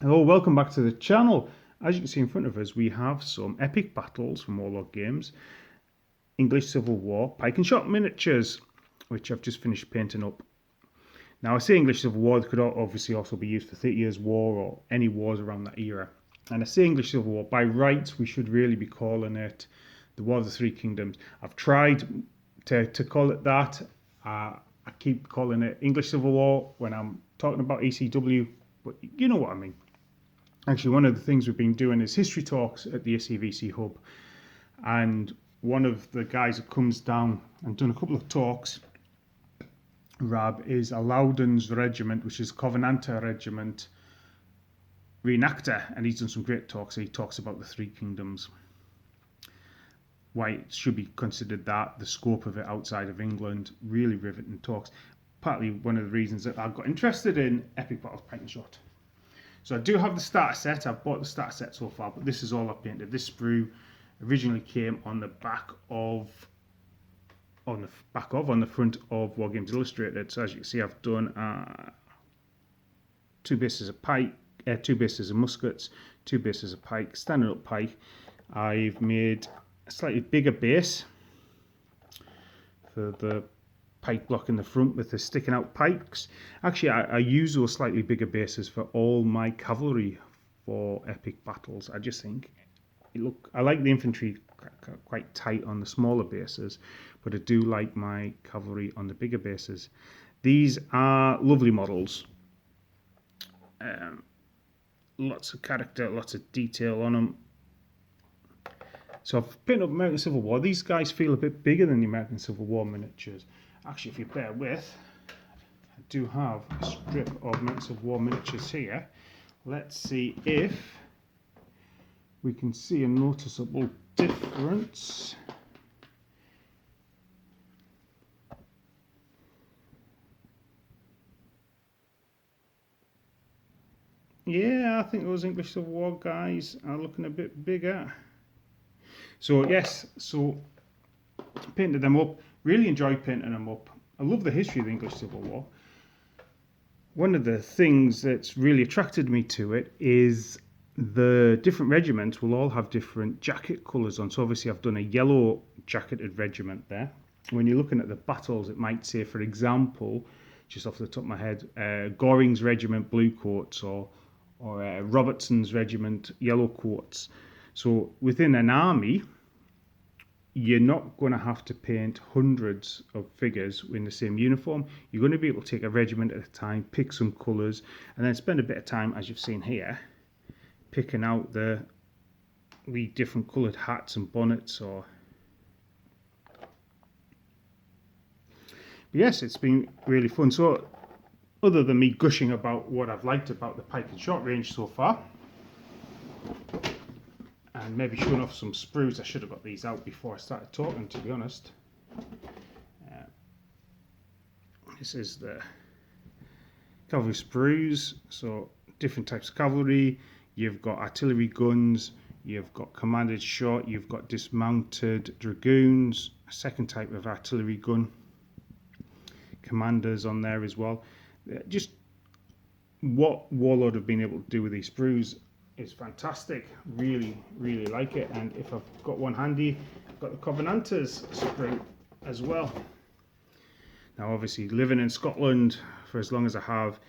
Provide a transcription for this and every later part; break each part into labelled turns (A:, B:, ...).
A: Hello, welcome back to the channel. As you can see in front of us, we have some epic battles from Warlord Games, English Civil War, pike and shot miniatures, which I've just finished painting up. Now I say English Civil War, they could obviously also be used for 30 Years War or any wars around that era. And I say English Civil War, by rights we should really be calling it the War of the Three Kingdoms. I've tried to call it that. I keep calling it English Civil War when I'm talking about ECW, but you know what I mean. Actually, one of the things we've been doing is history talks at the SCVC Hub, and one of the guys that comes down and done a couple of talks, Rab, is a Loudon's regiment, which is Covenanter regiment reenactor, and he's done some great talks. He talks about the Three Kingdoms, why it should be considered that, the scope of it outside of England, really riveting talks. Partly one of the reasons that I got interested in Epic Battles Pike and Shot. So I do have the starter set. I've bought the starter set so far, but this is all I've painted. This sprue originally came on the front of War Games Illustrated. So as you can see, I've done 2 bases of pike, 2 bases of muskets, 2 bases of pike, standing up pike. I've made a slightly bigger base for the pike block in the front with the sticking out pikes. Actually, I use those slightly bigger bases for all my cavalry for epic battles. I just think I like the infantry quite tight on the smaller bases, but I do like my cavalry on the bigger bases. These are lovely models. Lots of character, lots of detail on them. So I've painted up American Civil War. These guys feel a bit bigger than the American Civil War miniatures. Actually, if you bear with, I do have a strip of American Civil War miniatures here. Let's see if we can see a noticeable difference. Yeah, I think those English Civil War guys are looking a bit bigger. So yes, so painted them up. Really enjoyed painting them up. I love the history of the English Civil War. One of the things that's really attracted me to it is the different regiments will all have different jacket colours on. So obviously I've done a yellow jacketed regiment there. When you're looking at the battles, it might say, for example, just off the top of my head, Goring's regiment blue coats or Robertson's regiment yellow coats. So within an army, you're not going to have to paint hundreds of figures in the same uniform. You're going to be able to take a regiment at a time, pick some colours, and then spend a bit of time, as you've seen here, picking out the different coloured hats and bonnets. But yes, it's been really fun. So other than me gushing about what I've liked about the pike and shot range so far, and maybe showing off some sprues. I should have got these out before I started talking, to be honest. This is the cavalry sprues, so different types of cavalry. You've got artillery guns, you've got commanded shot, you've got dismounted dragoons, a second type of artillery gun, commanders on there as well. Just what Warlord have been able to do with these sprues is fantastic. Really, really like it. And if I've got one handy, I've got the Covenanters sprue as well. Now, obviously, living in Scotland for as long as I have,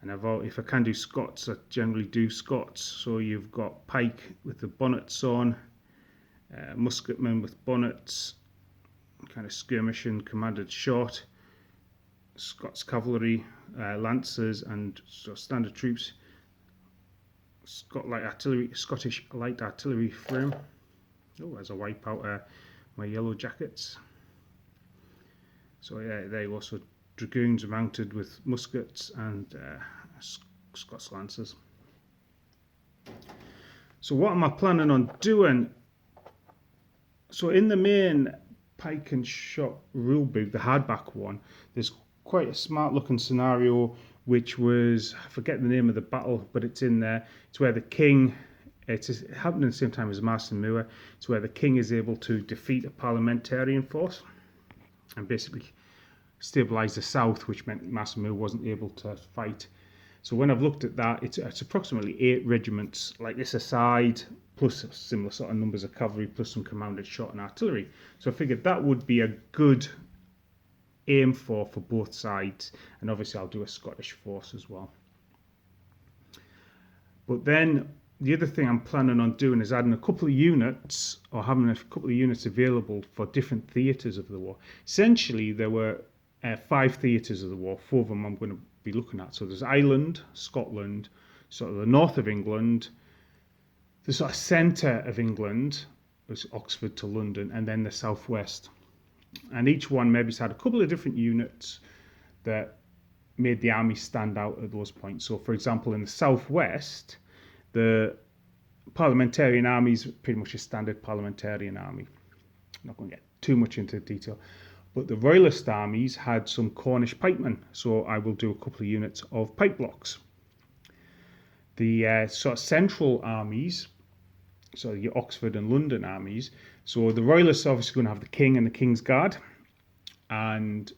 A: and if I can do Scots, I generally do Scots. So you've got pike with the bonnets on, musketmen with bonnets, kind of skirmishing, commanded shot, Scots cavalry, lancers, and so standard troops. Scottish light artillery frame. Oh, as I wipe out my yellow jackets. So yeah, they also dragoons mounted with muskets and Scots lancers. So what am I planning on doing? So in the main pike and shot rulebook, the hardback one, there's quite a smart looking scenario, which was, I forget the name of the battle, but it's in there. It's where the king, it happened at the same time as Marston Moor. It's where the king is able to defeat a parliamentarian force and basically stabilise the south, which meant Marston Moor wasn't able to fight. So when I've looked at that, it's approximately 8 regiments like this aside, plus similar sort of numbers of cavalry, plus some commanded shot and artillery. So I figured that would be a good aim for both sides, and obviously I'll do a Scottish force as well. But then the other thing I'm planning on doing is adding a couple of units, or having a couple of units available for different theatres of the war. Essentially, there were 5 theatres of the war. 4 of them I'm going to be looking at. So there's Ireland, Scotland, sort of the north of England, the sort of centre of England, was Oxford to London, and then the southwest. And each one maybe had a couple of different units that made the army stand out at those points. So, for example, in the southwest, the parliamentarian army is pretty much a standard parliamentarian army. I'm not going to get too much into detail, but the royalist armies had some Cornish pikemen, so I will do a couple of units of pike blocks. The sort of central armies, so your Oxford and London armies, so the royalists are obviously going to have the king and the king's guard, and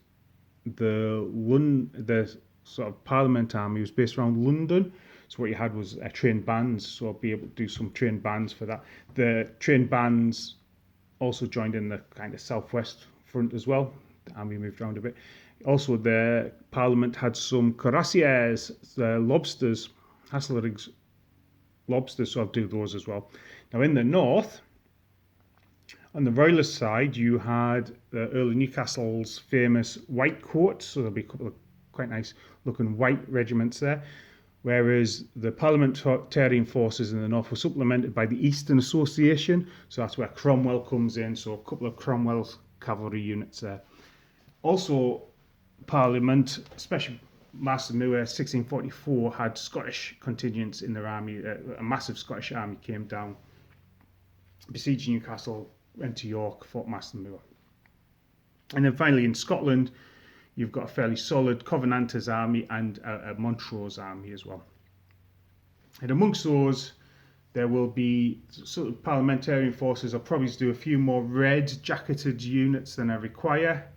A: the sort of Parliament army was based around London. So what you had was trained bands, so I'll be able to do some trained bands for that. The trained bands also joined in the kind of southwest front as well. The army moved around a bit. Also, the Parliament had some cuirassiers, the lobsters, Hasselrigg's lobsters, so I'll do those as well. Now in the north, on the royalist side, you had the Earl of Newcastle's famous white coat, so there'll be a couple of quite nice looking white regiments there. Whereas the parliamentarian forces in the north were supplemented by the Eastern Association, so that's where Cromwell comes in, so a couple of Cromwell's cavalry units there. Also, Parliament, especially Master Moore, 1644, had Scottish contingents in their army. A massive Scottish army came down, besieged Newcastle, went to York, fought Master Moore. And then finally in Scotland, you've got a fairly solid Covenanters army and a Montrose army as well. And amongst those, there will be sort of parliamentarian forces. I'll probably do a few more red jacketed units than I require,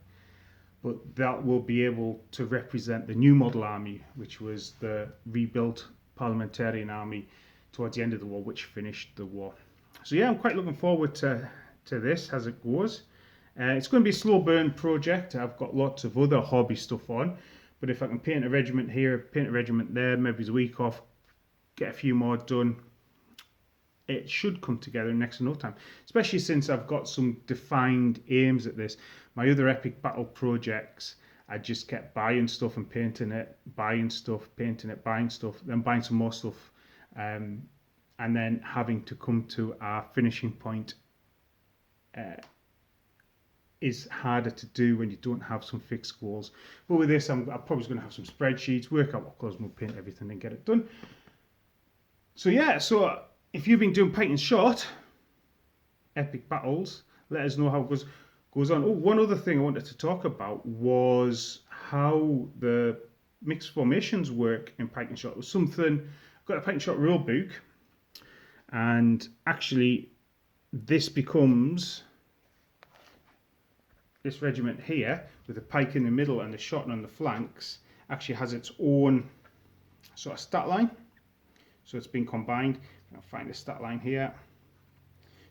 A: but that will be able to represent the new model army, which was the rebuilt parliamentarian army towards the end of the war, which finished the war. So yeah, I'm quite looking forward to this as it goes. It's going to be a slow burn project. I've got lots of other hobby stuff on, but if I can paint a regiment here, paint a regiment there, maybe a week off, get a few more done, it should come together in next to no time, especially since I've got some defined aims at this. My other epic battle projects, I just kept buying stuff and painting it, buying stuff, painting it, buying stuff, then buying some more stuff, and then having to come to our finishing point is harder to do when you don't have some fixed goals. But with this, I'm probably going to have some spreadsheets, work out what colours we'll paint everything and get it done. So yeah, so if you've been doing pike and shot, epic battles, let us know how it goes on. Oh, one other thing I wanted to talk about was how the mixed formations work in pike and shot. It was something, I've got a pike and shot rule book, and actually this becomes, this regiment here with the pike in the middle and the shot on the flanks actually has its own sort of stat line. So it's been combined. I'll find the stat line here.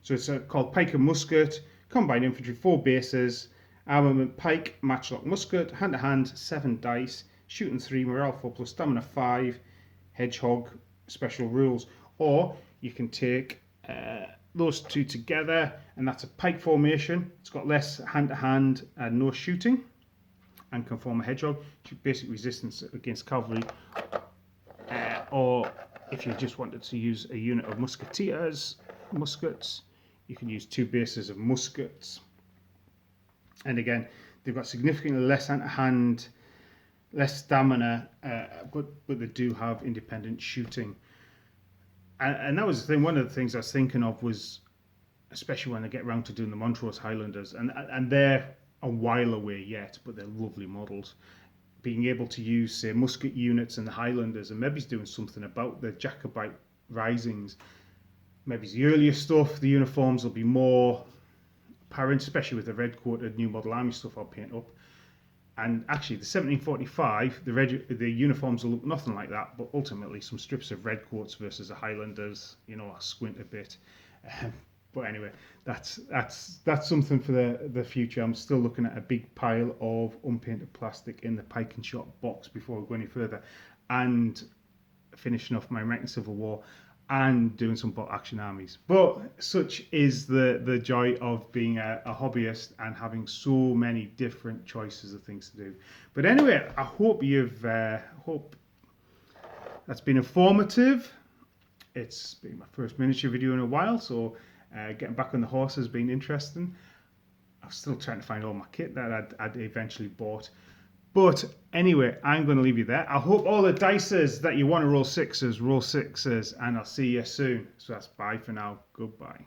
A: So it's called pike and musket, combined infantry, 4 bases, armament pike, matchlock musket, hand to hand, 7 dice, shooting 3, morale 4 plus stamina 5, hedgehog, special rules. Or you can take those two together, and that's a pike formation. It's got less hand to hand and no shooting, and can form a hedgehog, basic resistance against cavalry. Or if you just wanted to use a unit of musketeers, muskets, you can use 2 bases of muskets. And again, they've got significantly less hand to hand, less stamina, but they do have independent shooting. And that was the thing. One of the things I was thinking of was, especially when I get around to doing the Montrose Highlanders, and they're a while away yet, but they're lovely models. Being able to use, say, musket units in the Highlanders, and maybe doing something about the Jacobite risings. Maybe the earlier stuff, the uniforms will be more apparent, especially with the red-coated new model army stuff I'll paint up. And actually, the 1745, the uniforms will look nothing like that, but ultimately, some strips of red coats versus the Highlanders, I squint a bit. Um, but anyway, that's something for the future. I'm still looking at a big pile of unpainted plastic in the pike and shot box before I go any further, and finishing off my American Civil War and doing some bolt action armies. But such is the joy of being a hobbyist and having so many different choices of things to do. But anyway, I hope hope that's been informative. It's been my first miniature video in a while, so getting back on the horse has been interesting. I'm still trying to find all my kit that I'd eventually bought. But anyway, I'm going to leave you there. I hope all the dices that you want to roll sixes, and I'll see you soon. So that's bye for now. Goodbye.